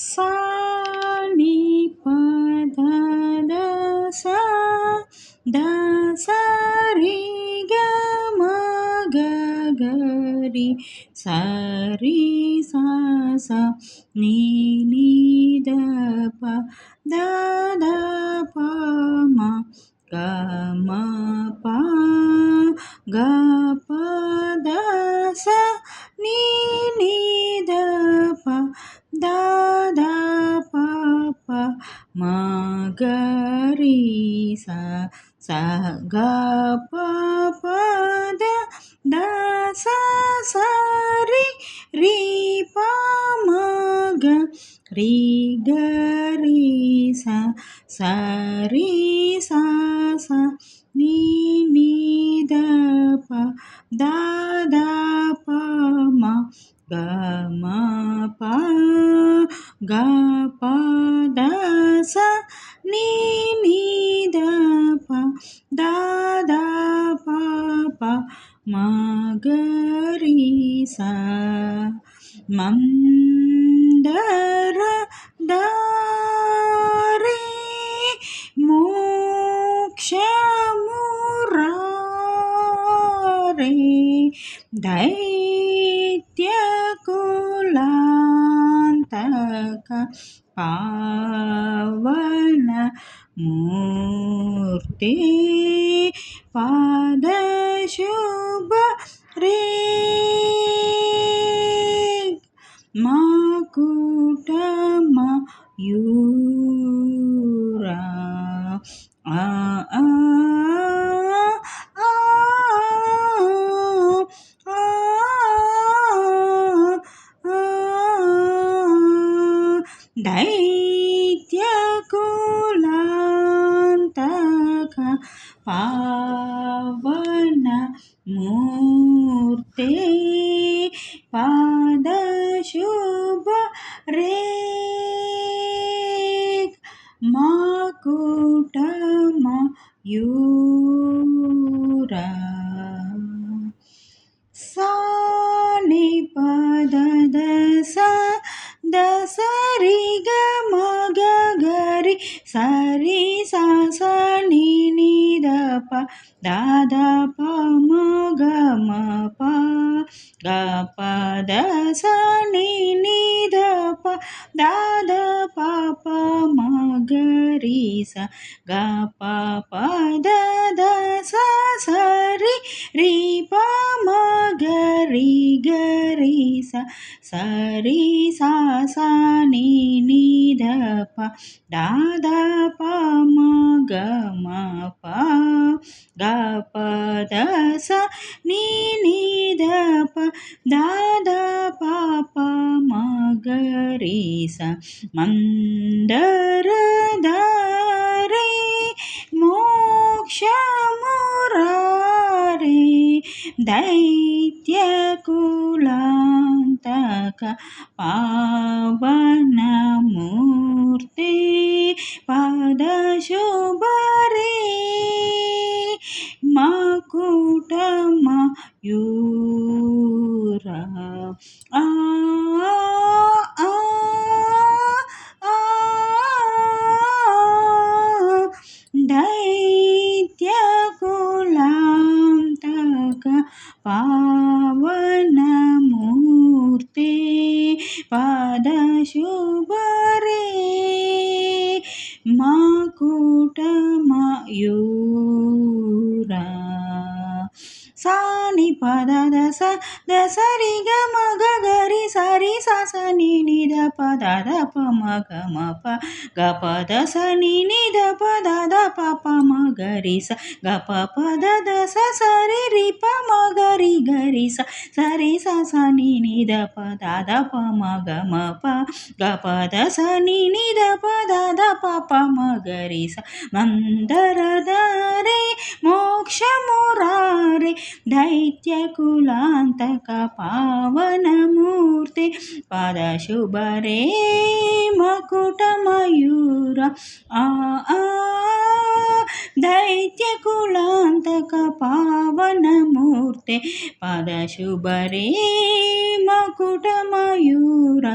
सा नि प ध द सा द सा रि ग म ग ग रि सा रि सा सा नि नि द प द द प म ग म प ग प द सा नि नि द प दा दा पा पा मा गा రి సా సా గా పా పా దా దా సా సా రి పా మా గా రి గా రి సా సా రి సా సా ని ని ద పా దా దా పా మా గా మా పా గా పా దా సా ని ని ద పా దా దా పా పా మా గా రి సా మందర దారి మోక్షమురారే దైత్యకులాంతక పావన మూర్తి పాద శుభ రే మా కూటమ యూరా ఆ ఆ ఆ దైత్యకులాంతక పావన మూర్తే పాద శుభ రే మా కూటమ యూరా సా ని ప ద ద సా ద స రి గ మ గ గ రి స రి సా సా ని ని ద ప ద ద ప మ గ మ ప గ ప ద స ని ని ద ప ద ద ప ప మ గ రి స గ ప ప ద ద స స రి ప మ గ రి గ రి స స రి సా సా ని ని ద ప ద ద ప మ గ మ ప గ ప ద స ని ని ద ప ద ద ప ప మ గ రి స మందర దారి మోక్షమురారే దైత్యకులాంతక పావనమూర్తి పాద శుభ రే మా కూటమ యూరా ఆ ఆ ఆ దైత్యకులాంతక పావనమూర్తి పాద శుభ రే మా కూటమ యూరా సా ని ప ద ద స ద స రి గ మ గ గ రి స రి సా స ని ని ద ప ద ద ప మ గ మ ప గ ప ద స ని ని ద ప ద ద ప ప మ గ రి స గ ప ప ద ద స స రి రి ప మ గ రి స స రి స స ని ని ద ప ద ద ప మ గ మ ప గ ప ద స ని ని ద ప ద ద ప ప మ గ రి స మందర దారే మోక్షమురారే దైత్యకులాంతక పావనమూర్తి పాద శుభ రే మకుటమయూర ఆ ఆ దైత్యకులాంతక పావనమూర్తి పాద శుభ రే మకుటమయూర